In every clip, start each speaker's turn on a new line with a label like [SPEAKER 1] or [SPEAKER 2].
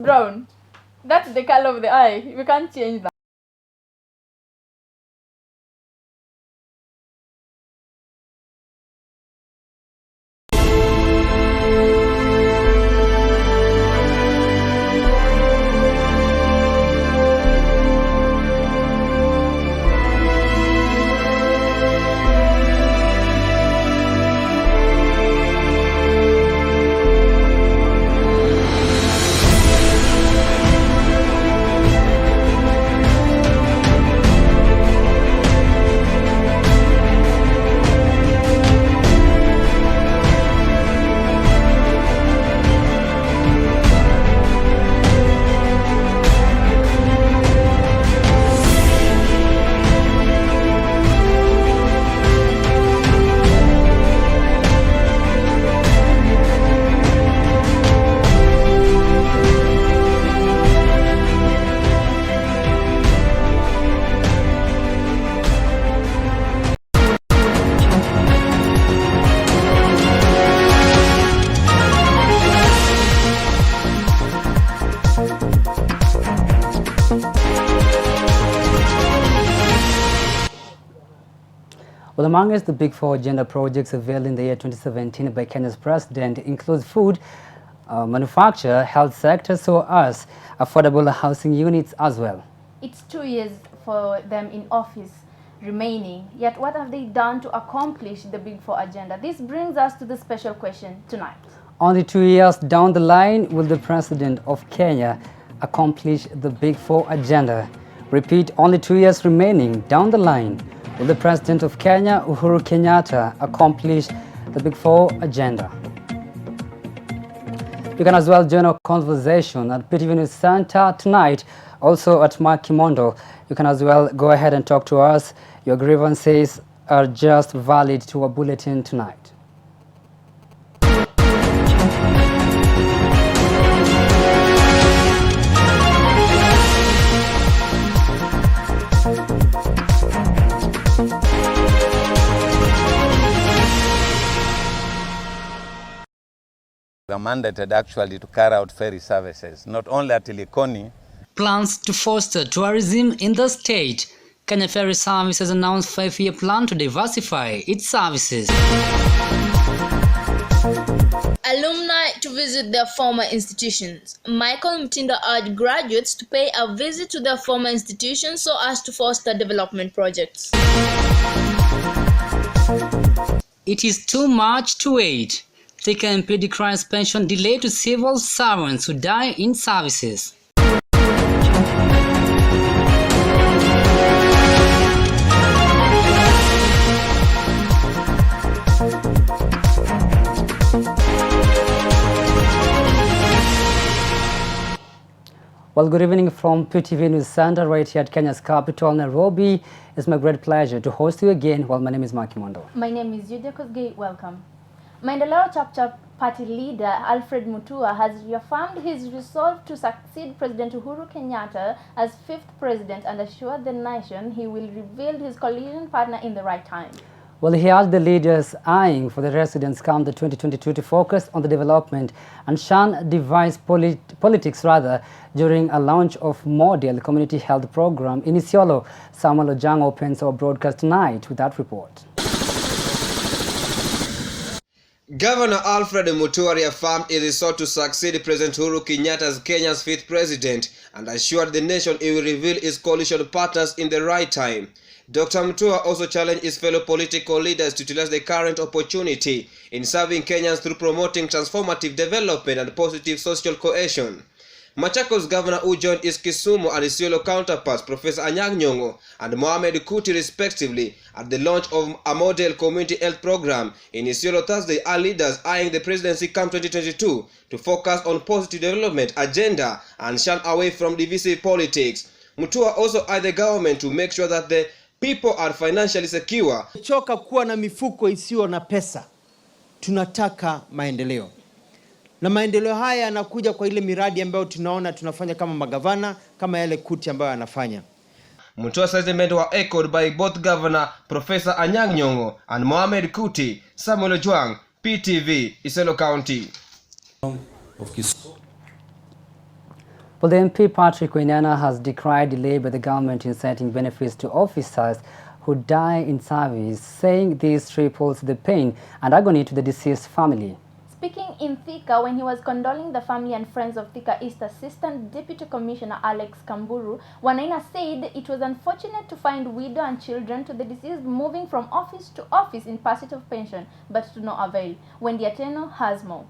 [SPEAKER 1] Brown. That's the color of the eye. We can't change that.
[SPEAKER 2] Well, amongst the big four agenda projects unveiled in the year 2017 by Kenya's president includes food, manufacture, health sector, so as affordable housing units as well.
[SPEAKER 1] It's 2 years for them in office remaining, yet what have they done to accomplish the big four agenda? This brings us to the special question tonight.
[SPEAKER 2] Only 2 years down the line, will the president of Kenya accomplish the big four agenda? Repeat, only 2 years remaining down the line. Will the president of Kenya, Uhuru Kenyatta, accomplish the big four agenda? You can as well join our conversation at PTV News Center tonight, also at Kimondo. You can as well go ahead and talk to us. Your grievances are just valid to our bulletin tonight.
[SPEAKER 3] We are mandated actually to carry out ferry services, not only at Likoni.
[SPEAKER 2] Plans to foster tourism in the state. Kenya Ferry Services announced a 5-year plan to diversify its services.
[SPEAKER 4] Alumni to visit their former institutions. Michael Mtindo urged graduates to pay a visit to their former institutions so as to foster development projects.
[SPEAKER 2] It is too much to wait. Thika MP declares pension delay to civil servants who die in services. Well, good evening from PTV News Center right here at Kenya's capital, Nairobi. It's my great pleasure to host you again. Well, my name is Kimondo.
[SPEAKER 1] My name is Euodia Kosgey. Welcome. Maendeleo Chap Party leader Alfred Mutua has reaffirmed his resolve to succeed President Uhuru Kenyatta as 5th president and assured the nation he will reveal his coalition partner in the right time.
[SPEAKER 2] Well, he asked the leaders eyeing for the residents come the 2022 to focus on the development and shun divisive politics during a launch of model community health program in Isiolo. Samuel Ojang opens our broadcast tonight with that report.
[SPEAKER 5] Governor Alfred Mutua reaffirmed his resolve to succeed President Uhuru Kenyatta as Kenya's 5th president and assured the nation he will reveal his coalition partners in the right time. Dr. Mutua also challenged his fellow political leaders to utilize the current opportunity in serving Kenyans through promoting transformative development and positive social cohesion. Machakos Governor who joined his Kisumu and Isiolo counterparts Professor Anyang' Nyong'o and Mohamed Kuti respectively at the launch of a model community health program in Isiolo Thursday are leaders eyeing the presidency come 2022 to focus on positive development agenda and shun away from divisive politics. Mutua also urged the government to make sure that the people are financially secure.
[SPEAKER 6] Choka kuwa na mifuko isiyo na pesa. Tunataka maendeleo. Na maendeleo haya yanakuja kwa ile miradi ambayo tunaona tunafanya kama magavana, kama yale Kuti ambayo anafanya.
[SPEAKER 5] Mutua's sentiments were echoed by both Governor Professor Anyang' Nyong'o and Mohamed Kuti. Samuel Ojang, PTV, Isiolo County.
[SPEAKER 2] But the MP Patrick Wainaina has decried delay by the government in setting benefits to officers who die in service, saying this triples the pain and agony to the deceased family.
[SPEAKER 1] Speaking in Thika when he was condoling the family and friends of Thika East Assistant Deputy Commissioner Alex Kamburu, Wainaina said it was unfortunate to find widow and children to the deceased moving from office to office in pursuit of pension, but to no avail. Wendy Ateno has more.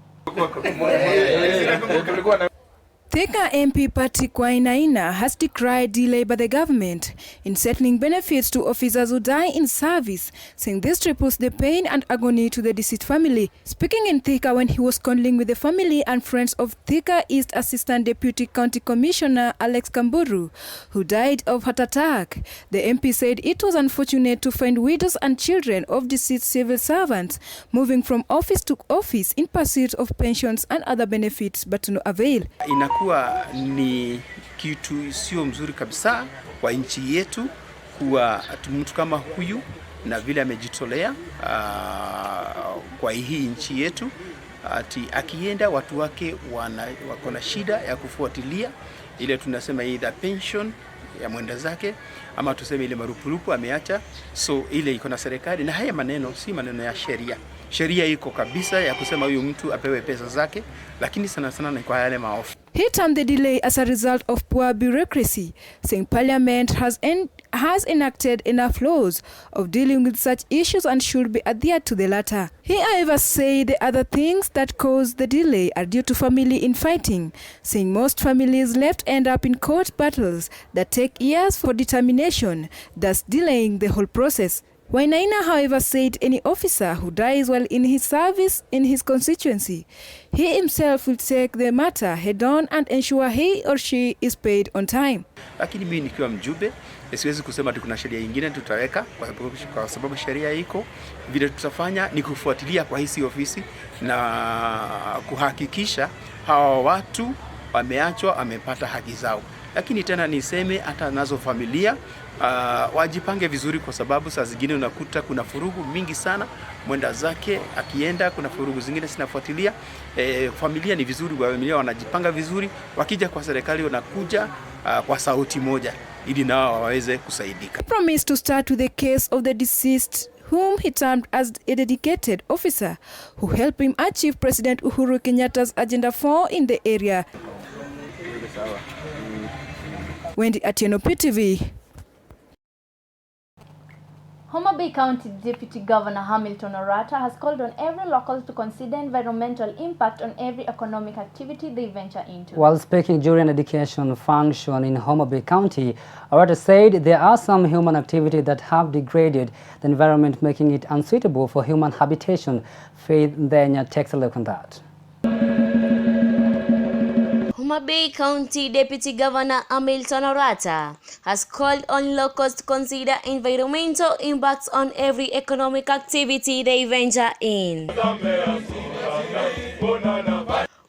[SPEAKER 7] Thika MP Patrick Wainaina has decried delay by the government in settling benefits to officers who die in service, saying this triples the pain and agony to the deceased family. Speaking in Thika when he was condoling with the family and friends of Thika East Assistant Deputy County Commissioner Alex Kamburu, who died of heart attack, the MP said it was unfortunate to find widows and children of deceased civil servants moving from office to office in pursuit of pensions and other benefits, but to no avail.
[SPEAKER 8] Kuwa ni kitu sio mzuri kabisa kwa nchi yetu kuwa mtu kama huyu na vile amejitolea kwa hii nchi yetu akienda watu wake wako na shida ya kufuatilia ile tunasema either pension ya mwenda zake ama tuseme ile marupurupu ameacha, so ile iko na serikali na haya maneno si maneno ya sheria. Sheria iko kabisa ya kusema huyu mtu apewe pesa zake, lakini sana sana ni kwa yale maofu.
[SPEAKER 7] He termed the delay as a result of poor bureaucracy, saying Parliament has enacted enough laws of dealing with such issues and should be adhered to the latter. He, however, said the other things that caused the delay are due to family infighting, saying most families left end up in court battles that take years for determination, thus delaying the whole process. Wainaina, however, said any officer who dies while in his service in his constituency, he himself will take the matter head on and ensure he or she is paid on time.
[SPEAKER 8] Lakini mimi nikiwa mjumbe, siwezi kusema kuna sheria nyingine tutaweka kwa sababu sheria iko vile tutafanya ni kufuatilia kwa hizi ofisi na kuhakikisha hawa watu wameachwa wamepata haki zao. Lakini tena niseme hata nazo familia wajipange vizuri kwa sababu saa zingine unakuta kuna furugu mingi sana mwenda zake akienda, kuna furugu zingine sinafuatilia. Familia ni vizuri, familia wanajipanga vizuri, wakija kwa serikali wanakuja kwa sauti moja ili nao waweze kusaidika.
[SPEAKER 7] He promised to start with the case of the deceased whom he termed as a dedicated officer who helped him achieve President Uhuru Kenyatta's Agenda 4 in the area. Wendy Ateno, PTV.
[SPEAKER 1] Homa Bay County Deputy Governor Hamilton Orata has called on every local to consider environmental impact on every economic activity they venture into.
[SPEAKER 2] While speaking during an education function in Homa Bay County, Orata said there are some human activities that have degraded the environment, making it unsuitable for human habitation. Faith Ndenya takes a look on that.
[SPEAKER 9] Homa Bay County Deputy Governor Hamilton Orata has called on locals to consider environmental impacts on every economic activity they venture in.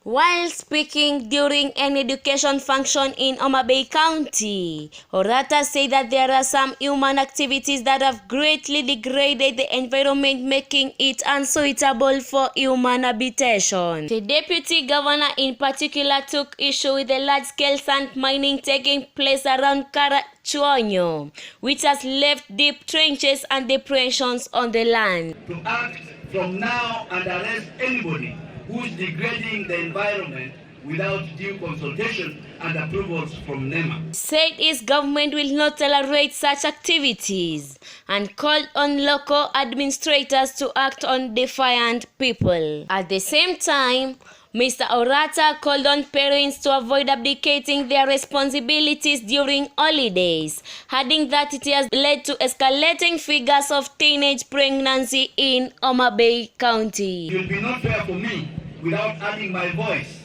[SPEAKER 9] While speaking during an education function in Homa Bay County, Orata said that there are some human activities that have greatly degraded the environment, making it unsuitable for human habitation. The deputy governor in particular took issue with the large-scale sand mining taking place around Karachuonyo, which has left deep trenches and depressions on the land.
[SPEAKER 10] To act from now and arrest anybody who is degrading the environment without due consultation and approvals from NEMA.
[SPEAKER 9] Said his government will not tolerate such activities and called on local administrators to act on defiant people. At the same time, Mr. Orata called on parents to avoid abdicating their responsibilities during holidays, adding that it has led to escalating figures of teenage pregnancy in Homa Bay County.
[SPEAKER 10] It will be not fair for me without adding my voice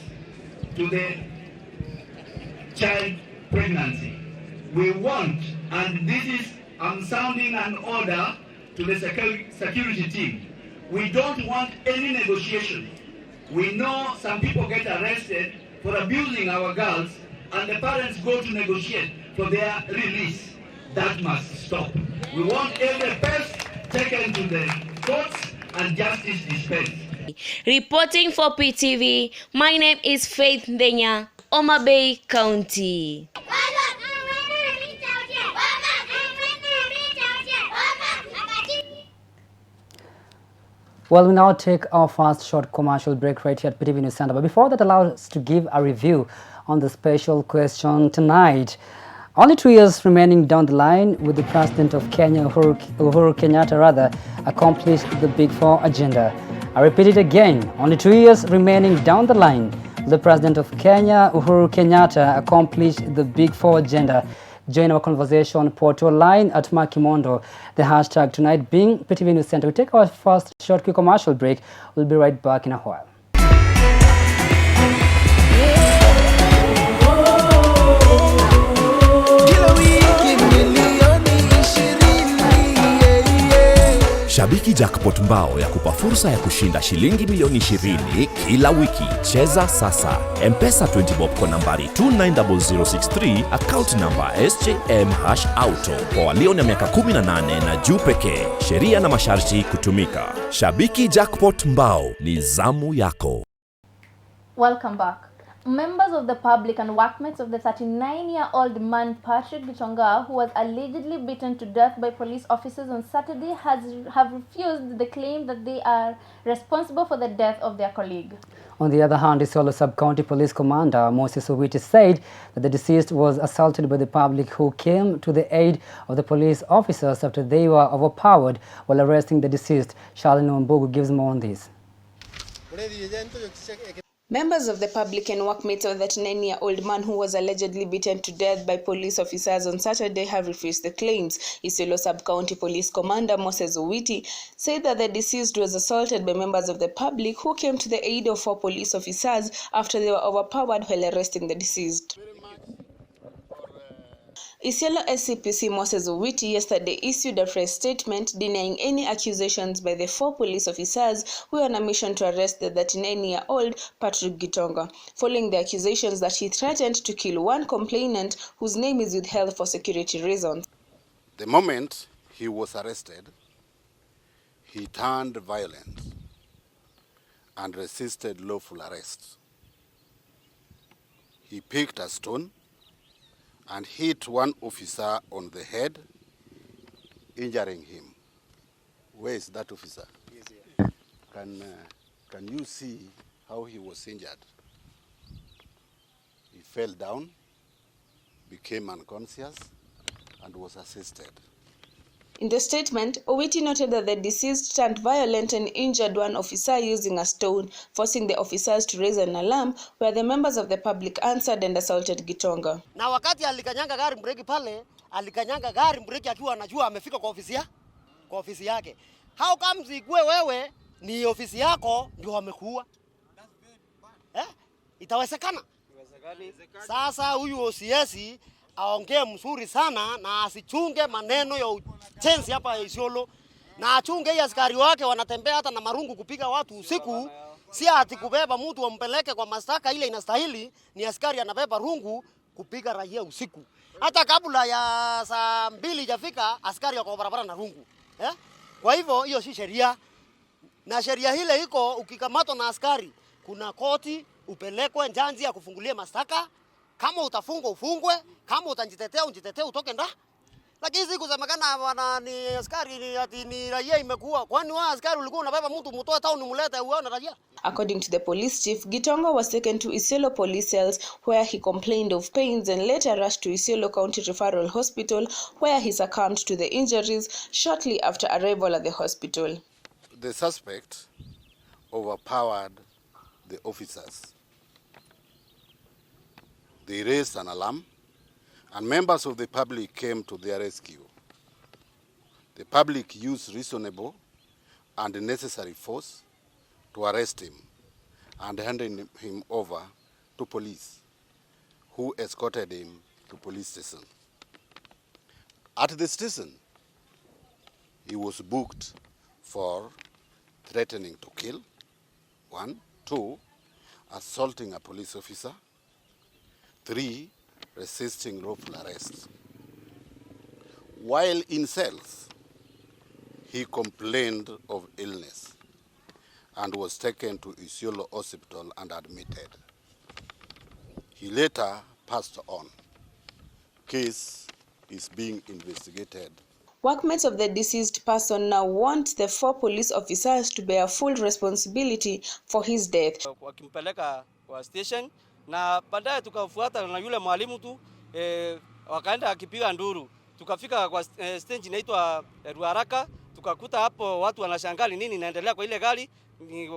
[SPEAKER 10] to the child pregnancy. We want, and this is, I'm sounding an order to the security team. We don't want any negotiation. We know some people get arrested for abusing our girls and the parents go to negotiate for their release. That must stop. We want every person taken to the courts and justice dispensed.
[SPEAKER 9] Reporting for PTV, my name is Faith Ndenya. Homa Bay County.
[SPEAKER 2] Well, we now take our first short commercial break right here at PTV News Center. But before that, allow us to give a review on the special question tonight. Only 2 years remaining down the line with the President of Kenya, Uhuru Kenyatta, accomplish the Big Four agenda. I repeat it again, only 2 years remaining down the line with the President of Kenya, Uhuru Kenyatta, accomplish the Big Four agenda. Join our conversation portal line at Kimondo. The hashtag tonight being PTV News Center. We take our first short quick commercial break. We'll be right back in a while.
[SPEAKER 11] Shabiki Jackpot Mbao ya kupa fursa ya kushinda shilingi milioni 20 kila wiki. Cheza sasa. M-Pesa 20 bob kwa nambari 290063, account number SJM#auto. Kwa walio na miaka 18 na juu pekee. Sheria na masharti kutumika. Shabiki Jackpot Mbao, ni zamu yako.
[SPEAKER 1] Welcome back. Members of the public and workmates of the 39-year-old man Patrick Gitonga, who was allegedly beaten to death by police officers on Saturday, have refused the claim that they are responsible for the death of their colleague.
[SPEAKER 2] On the other hand, Isiolo Sub-County Police Commander Moses Owiti said that the deceased was assaulted by the public who came to the aid of the police officers after they were overpowered while arresting the deceased. Charlene Wambugu gives more on this.
[SPEAKER 12] Members of the public and workmates of the 39-year-old man who was allegedly beaten to death by police officers on Saturday have refused the claims. Isiolo Sub-County Police Commander Moses Owiti said that the deceased was assaulted by members of the public who came to the aid of 4 police officers after they were overpowered while arresting the deceased. Isiolo SCPC Moses Owiti yesterday issued a press statement denying any accusations by the 4 police officers who were on a mission to arrest the 39-year-old Patrick Gitonga, following the accusations that he threatened to kill one complainant whose name is withheld for security reasons.
[SPEAKER 13] The moment he was arrested, he turned violent and resisted lawful arrest. He picked a stone and hit one officer on the head, injuring him. Where is that officer? Yes, yeah. Can you see how he was injured? He fell down, became unconscious, and was assisted.
[SPEAKER 12] In the statement, Owiti noted that the deceased turned violent and injured one officer using a stone, forcing the officers to raise an alarm, where the members of the public answered and assaulted Gitonga.
[SPEAKER 14] Na wakati alikanyanga gari mbreki pale, alikanyanga gari mbreki akiwa anajua amefika kwa ofisi yake. How comes igwe wewe ni ofisi yako ndio wamekuua? Itawezekana? Sasa huyu OCS aongee mzuri sana na asichunge maneno ya uchenzi hapa Isiolo, na achunge ya askari wake wanatembea hata na marungu kupiga watu usiku, si ati kubeba mtu wampeleke kwa mashtaka ile inastahili, ni askari anabeba rungu kupiga raia usiku. Hata kabla ya saa 2 hajafika askari wako barabara na rungu. Kwa hivyo hiyo si sheria. Na sheria ile iko ukikamatwa na askari, kuna koti upelekwe njanji ya kufungulia mashtaka. Kama utafungwa ufungwe, kama utajitetea ujitetee utoke nda. Lakini hizi kusemekana wana ni askari ni raia imekuwa. Kwani wao askari ulikuwa unabeba mtu mtoe town umlete uone raia?
[SPEAKER 12] According to the police chief, Gitonga was taken to Isiolo police cells where he complained of pains and later rushed to Isiolo County Referral Hospital where he succumbed to the injuries shortly after arrival at the hospital.
[SPEAKER 13] The suspect overpowered the officers. They raised an alarm, and members of the public came to their rescue. The public used reasonable and necessary force to arrest him and handed him over to police, who escorted him to police station. At the station, he was booked for threatening to kill, 1, 2, assaulting a police officer, 3, resisting lawful arrest. While in cells, he complained of illness and was taken to Isiolo Hospital and admitted. He later passed on. Case is being investigated.
[SPEAKER 12] Workmates of the deceased person now want the 4 police officers to bear full responsibility for his death.
[SPEAKER 15] Wakimpeleka kwa station na baadaye tukafuata na yule mwalimu tu wakaenda akipiga nduru. Tukafika kwa stage inaitwa Ruaraka, tukakuta hapo watu wanashangaa nini inaendelea kwa ile gari,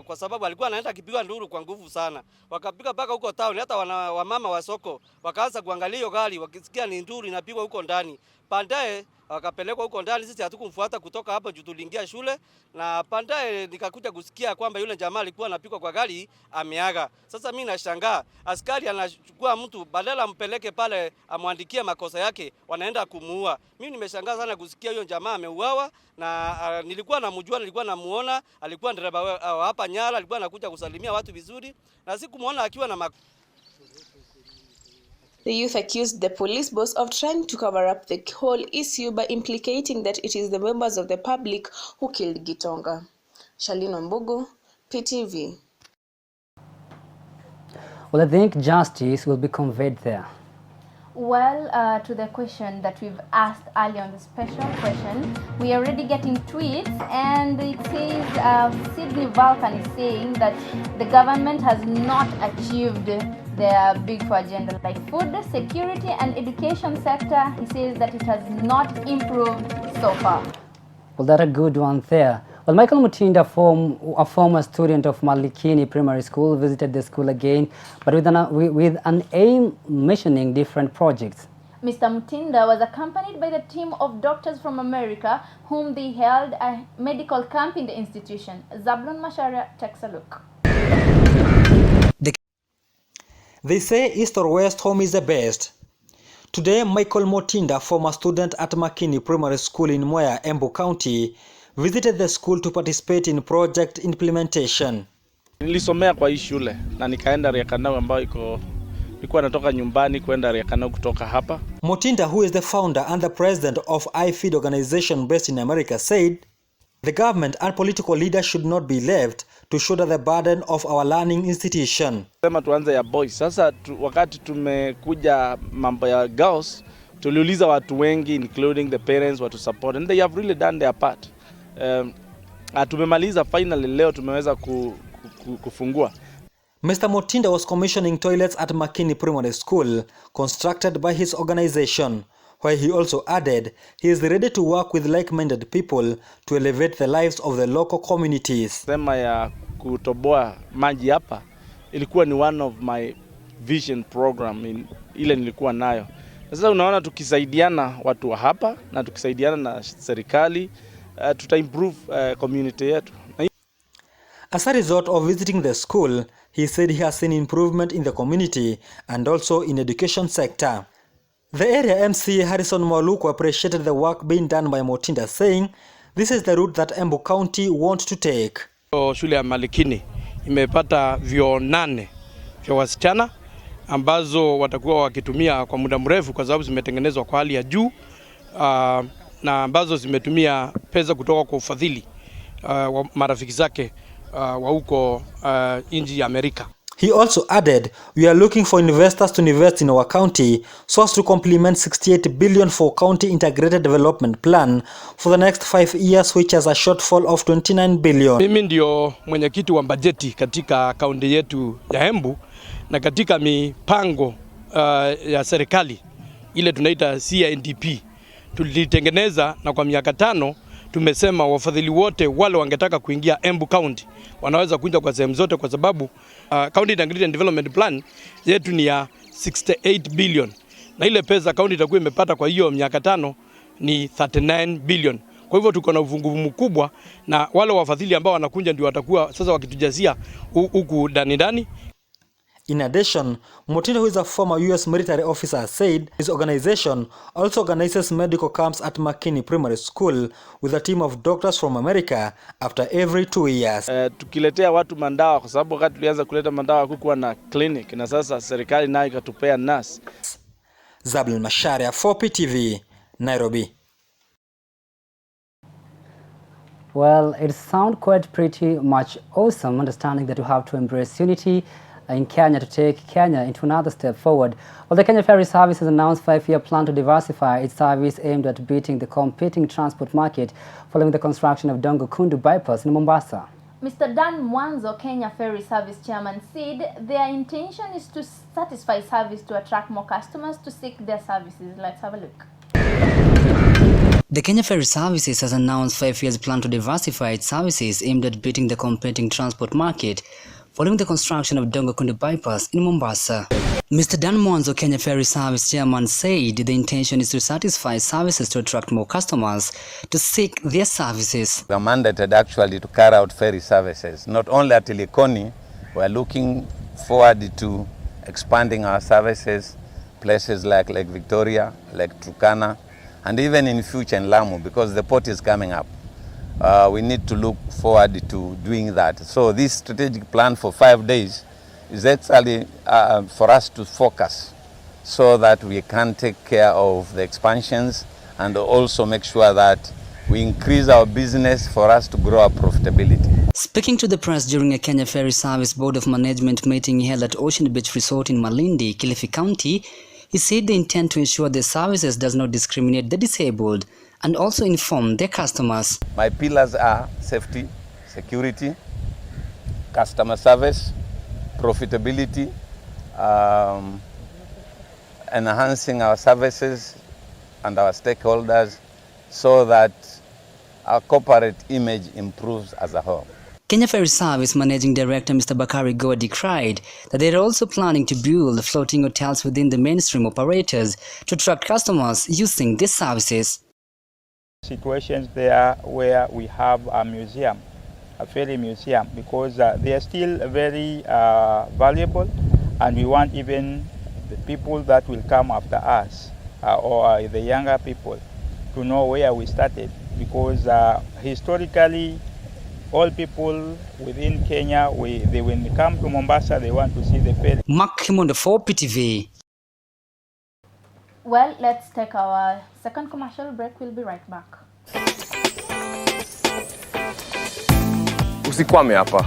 [SPEAKER 15] kwa sababu alikuwa anaenda akipiga nduru kwa nguvu sana. Wakapiga paka huko town, hata wamama wa soko wakaanza kuangalia hiyo gari wakisikia ni nduru inapigwa huko ndani. Baadaye wakapelekwa huko ndani, sisi hatukumfuata kutoka hapo juu tuliingia shule, na baadaye nikakuja kusikia kwamba yule jamaa alikuwa anapigwa kwa gari ameaga. Sasa mimi nashangaa, askari anachukua mtu badala ampeleke pale amwandikie makosa yake, wanaenda kumuua. Mimi nimeshangaa sana kusikia huyo jamaa ameuawa, na nilikuwa namjua, nilikuwa namuona, alikuwa dereva hapa Nyala, alikuwa anakuja kusalimia watu vizuri, na sikumuona akiwa na
[SPEAKER 12] The youth accused the police boss of trying to cover up the whole issue by implicating that it is the members of the public who killed Gitonga. Shalini Mbugu, PTV.
[SPEAKER 2] Well, I think justice will be conveyed there.
[SPEAKER 1] Well, to the question that we've asked earlier on the special question, we are already getting tweets, and it says Sydney Vulcan is saying that the government has not achieved their big four agenda like food, security and education sector. He says that it has not improved so far.
[SPEAKER 2] Well, that's a good one there. Well, Michael Mutinda, a former student of Malikini Primary School, visited the school again, but with an aim missioning different projects.
[SPEAKER 1] Mr. Mutinda was accompanied by the team of doctors from America, whom they held a medical camp in the institution. Zablon Masharia takes a look.
[SPEAKER 16] They say east or west, home is the best. Today, Michael Mutinda, former student at Makini Primary School in Mwea, Embu County, visited the school to participate in project implementation.
[SPEAKER 17] Nilisomea kwa hii shule na nikaenda Riakanau ambayo nilikuwa natoka nyumbani kwenda Riakanau kutoka hapa.
[SPEAKER 16] Mutinda, who is the founder and the president of iFeed organization based in America, said the government and political leaders should not be left to shoulder the burden of our learning institution.
[SPEAKER 17] Sema tuanze ya boys. Sasa wakati tumekuja mambo ya girls, tuliuliza watu wengi including the parents watu support, and they have really done their part. Tumemaliza finally leo tumeweza kufungua.
[SPEAKER 16] Mr. Mutinda was commissioning toilets at Makini Primary School constructed by his organization, where he also added he is ready to work with like-minded people to elevate the lives of the local communities.
[SPEAKER 17] Sema ya kutoboa maji hapa ilikuwa ni one of my vision program ile nilikuwa nayo. Sasa unaona tukisaidiana watu wa hapa na tukisaidiana na serikali tuta improve community yetu.
[SPEAKER 16] As a result of visiting the school, he said he has seen improvement in the community and also in education sector. The area MC Harrison Mwaluko appreciated the work being done by Mutinda, saying this is the route that Embu County want to take.
[SPEAKER 17] Shule ya Malikini imepata vyoo 8 vya wasichana ambazo watakuwa wakitumia kwa muda mrefu kwa sababu zimetengenezwa kwa hali ya juu, na ambazo zimetumia pesa kutoka kwa ufadhili wa marafiki zake wa huko nchi ya Amerika.
[SPEAKER 16] He also added, we are looking for investors to invest in our county so as to complement 68 billion for county integrated development plan for the next 5 years, which has a shortfall of 29 billion.
[SPEAKER 17] Mimi ndio mwenyekiti wa bajeti katika kaunti yetu ya Embu, na katika mipango ya serikali ile tunaita CNDP tulitengeneza, na kwa miaka 5 tumesema wafadhili wote wale wangetaka kuingia Embu County wanaweza kuja kwa sehemu zote, kwa sababu County Integrated Development Plan yetu ni ya 68 billion, na ile pesa county itakuwa imepata kwa hiyo miaka 5 ni 39 billion. Kwa hivyo tuko na uvumbuvu mkubwa, na wale wafadhili ambao wanakuja ndio watakuwa sasa wakitujazia huku ndani.
[SPEAKER 16] In addition, Mutinda, who is a former US military officer, said his organization also organizes medical camps at Makini Primary School with a team of doctors from America after every 2 years.
[SPEAKER 17] Tukiletea watu mandawa, kwa sababu wakati tulianza kuleta mandawa kukuwa na clinic, na sasa serikali nayo ikatupea nurse.
[SPEAKER 16] Zablon Masharia, 4PTV, Nairobi.
[SPEAKER 2] Well, it sounds quite pretty much awesome, understanding that you have to embrace unity in Kenya to take Kenya into another step forward. Well, the Kenya Ferry Service has announced a 5-year plan to diversify its service aimed at beating the competing transport market following the construction of Dongo Kundu bypass in Mombasa.
[SPEAKER 1] Mr. Dan Mwanzo, Kenya Ferry Service chairman, said their intention is to satisfy service to attract more customers to seek their services. Let's have a look.
[SPEAKER 2] The Kenya Ferry Services has announced 5 years plan to diversify its services aimed at beating the competing transport market following the construction of Dongo Kundu bypass in Mombasa. Mr. Dan Mwanzo, Kenya Ferry Service chairman, said the intention is to satisfy services to attract more customers to seek their services.
[SPEAKER 3] We are mandated actually to carry out ferry services, not only at Likoni. We are looking forward to expanding our services places like Lake Victoria, Lake Turkana, and even in future in Lamu, because the port is coming up. We need to look forward to doing that. So this strategic plan for 5 days is actually for us to focus so that we can take care of the expansions and also make sure that we increase our business for us to grow our profitability.
[SPEAKER 2] Speaking to the press during a Kenya Ferry Service Board of Management meeting held at Ocean Beach Resort in Malindi, Kilifi County, he said they intend to ensure the services does not discriminate the disabled and also inform their customers.
[SPEAKER 3] My pillars are safety, security, customer service, profitability, enhancing our services and our stakeholders so that our corporate image improves as a whole.
[SPEAKER 2] Kenya Ferry Service Managing Director Mr. Bakari Goa decried that they are also planning to build floating hotels within the mainstream operators to attract customers using these services.
[SPEAKER 18] Situations there where we have a museum, a ferry museum, because they are still very valuable, and we want even the people that will come after us or the younger people to know where we started, because historically all people within Kenya, when they come to Mombasa, they want to see the ferry.
[SPEAKER 2] Mark Kimondo for PTV.
[SPEAKER 1] Well, let's take our second commercial break. We'll be right back.
[SPEAKER 19] Usikwame hapa.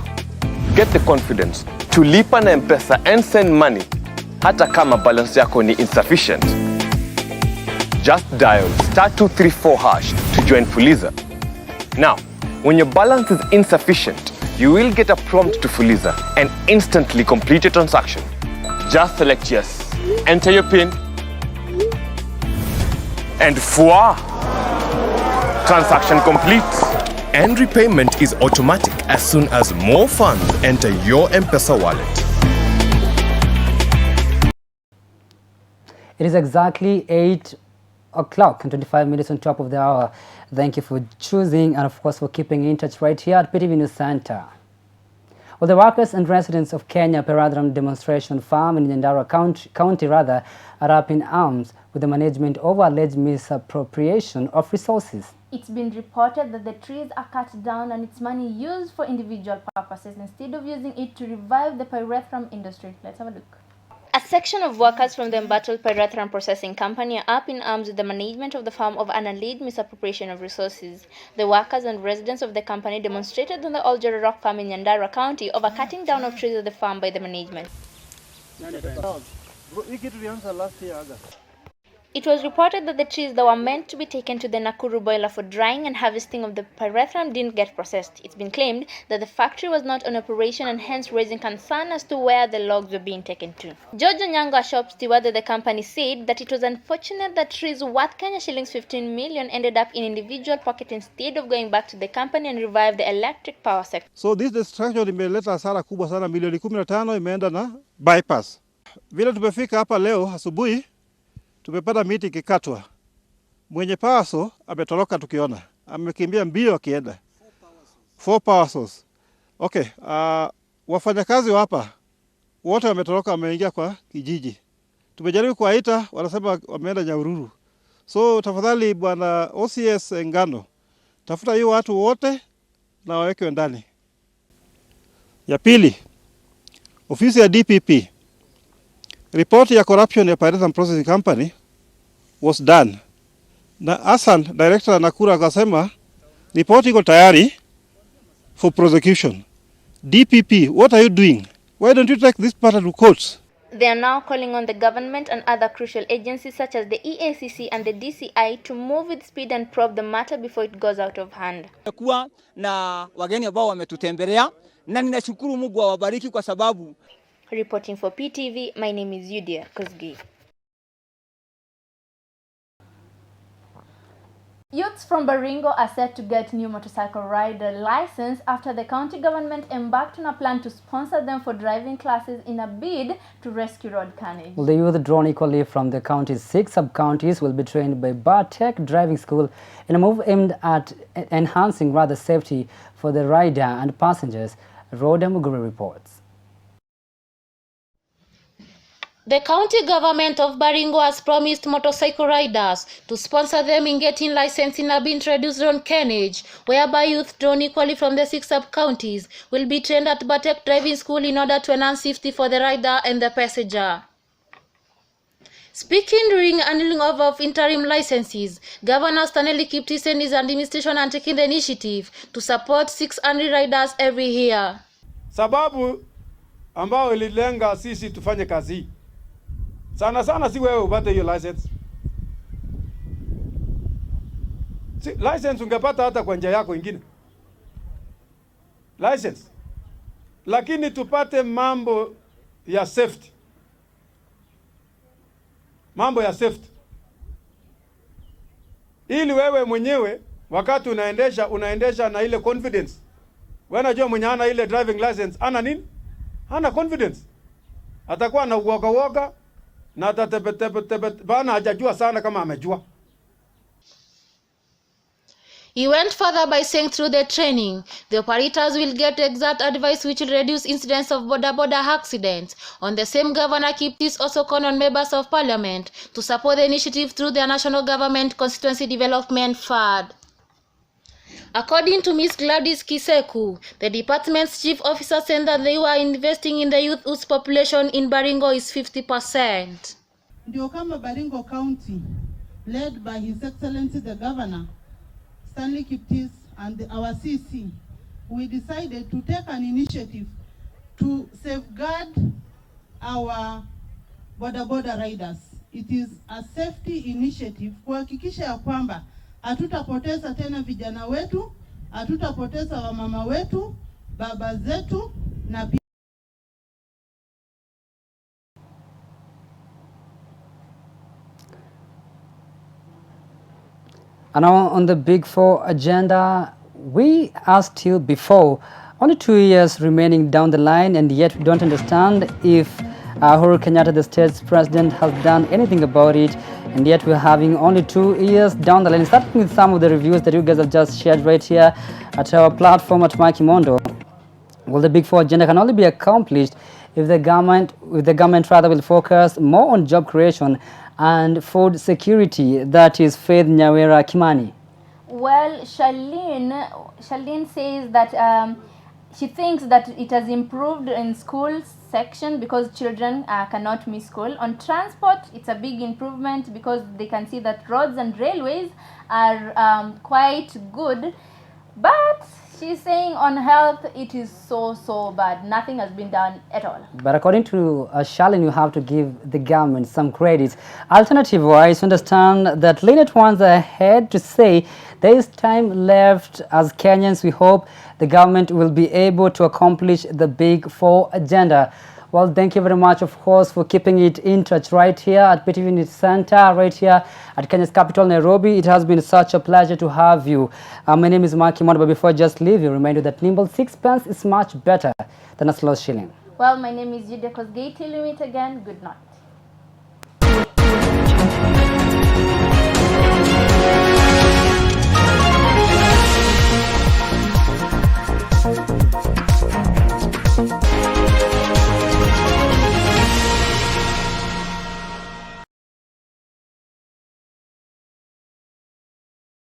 [SPEAKER 19] Get the confidence to lipa na M-Pesa and send money hata kama balance yako ni insufficient. Just dial *234# to join Fuliza. Now, when your balance is insufficient, you will get a prompt to Fuliza and instantly complete your transaction. Just select yes, enter your PIN, and voila! Transaction complete.
[SPEAKER 11] And repayment is automatic as soon as more funds enter your M-Pesa wallet.
[SPEAKER 2] It is exactly 8 o'clock and 25 minutes on top of the hour. Thank you for choosing and of course for keeping in touch right here at PTV News Center. Well, the workers and residents of Kenya Peradram Demonstration Farm in Nyandarua County are up in arms with the management over alleged misappropriation of resources.
[SPEAKER 1] It's been reported that the trees are cut down and its money used for individual purposes instead of using it to revive the pyrethrum industry. Let's have a look. A section of workers from the embattled pyrethrum processing company are up in arms with the management of the farm of an alleged misappropriation of resources. The workers and residents of the company demonstrated on the Old Jero Rock farm in Nyandarua County over cutting down of trees of the farm by the management. It was reported that the trees that were meant to be taken to the Nakuru boiler for drying and harvesting of the pyrethrum didn't get processed. It's been claimed that the factory was not on operation and hence raising concern as to where the logs were being taken to. George Onyango, a shop steward at the company, said that it was unfortunate that trees worth Kenya shillings 15 million ended up in individual pocket instead of going back to the company and revive the electric power sector.
[SPEAKER 20] So this destruction imeleta hasara kubwa sana, milioni 15 imeenda na bypass. Vile tumefika hapa leo asubuhi, tumepata miti kikatwa. Mwenye power source ametoroka tukiona. Amekimbia mbio akienda. 4 power source. Okay, wafanyakazi hapa wote wametoroka, wameingia kwa kijiji. Tumejaribu kuwaita, wanasema wameenda Nyahururu. So tafadhali bwana OCS Ngano, tafuta hiyo watu wote na waweke ndani. Ya pili, ofisi ya DPP, report ya corruption ya Pyrethrum Processing Company was done. Na Hassan, director Nakuru, akasema report iko tayari for prosecution. DPP, what are you doing Why don't you take this matter to courts?
[SPEAKER 1] They are now calling on the government and other crucial agencies such as the EACC and the DCI to move with speed and probe the matter before it goes out of hand.
[SPEAKER 21] Kuwa na wageni ambao wametutembelea na ninashukuru Mungu awabariki kwa sababu.
[SPEAKER 1] Reporting for PTV, my name is Euodia Kosgey. Youths from Baringo are set to get new motorcycle rider license after the county government embarked on a plan to sponsor them for driving classes in a bid to rescue road carnage.
[SPEAKER 2] The youth drawn equally from the county's 6 sub-counties will be trained by Bartech Driving School in a move aimed at enhancing safety for the rider and passengers. Rhoda Muguri reports.
[SPEAKER 22] The county government of Baringo has promised motorcycle riders to sponsor them in getting licensed in a bid introduced on carnage, whereby youth drawn equally from the 6 sub-counties will be trained at Bartech Driving School in order to enhance safety for the rider and the passenger. Speaking during handing over of interim licenses, Governor Stanley Kiptis and his administration are taking the initiative to support 600 riders every year.
[SPEAKER 23] Sababu ambao ililenga sisi tufanye kazi. Sana si wewe upate hiyo license. License ungepata hata kwa njia yako ingine. License. Lakini tupate mambo ya safety. Mambo ya safety. Ili wewe mwenyewe wakati unaendesha na ile confidence. Wewe unajua mwenye hana ile driving license ana nini? Hana confidence. Atakuwa na uoga na bana hajajua sana kama amejua.
[SPEAKER 22] He went further by saying through the training, the operators will get exact advice which will reduce incidents of border accidents. On the same, Governor Kiptis also called on members of parliament to support the initiative through the National Government Constituency Development Fund. According to Ms. Gladys Kiseku, the department's chief officer said that they were investing in the youth whose population in Baringo is 50%.
[SPEAKER 24] Ndio kama Baringo County, led by His Excellency the Governor, Stanley Kiptis, and our CC, we decided to take an initiative to safeguard our border riders. It is a safety initiative kuhakikisha ya kwamba hatutapoteza tena vijana wetu, hatutapoteza wamama wetu, baba zetu na
[SPEAKER 2] And now on the Big Four agenda, we asked you before, only 2 years remaining down the line, and yet we don't understand if Uhuru Kenyatta, the state's president, has done anything about it, and yet we're having only 2 years down the line. Starting with some of the reviews that you guys have just shared right here at our platform at Kimondo. Well, the Big Four agenda can only be accomplished if the government rather will focus more on job creation and food security. That is Faith Nyawera Kimani.
[SPEAKER 1] Well, Charlene says that she thinks that it has improved in school section because children cannot miss school. On transport, it's a big improvement because they can see that roads and railways are quite good. But she's saying on health, it is so bad. Nothing has been done at all. But
[SPEAKER 2] according to Charlene, you have to give the government some credit. Alternative-wise, understand that Lynette wants ahead to say there is time left. As Kenyans, we hope the government will be able to accomplish the Big Four agenda. Well, thank you very much, of course, for keeping it in touch right here at PTV News Center, right here at Kenya's capital, Nairobi. It has been such a pleasure to have you. My name is Kimondo, but before I just leave you, remind you that nimble sixpence is much better than a slow shilling.
[SPEAKER 1] Well, my name is Euodia Kosgey. Till we meet again, good night.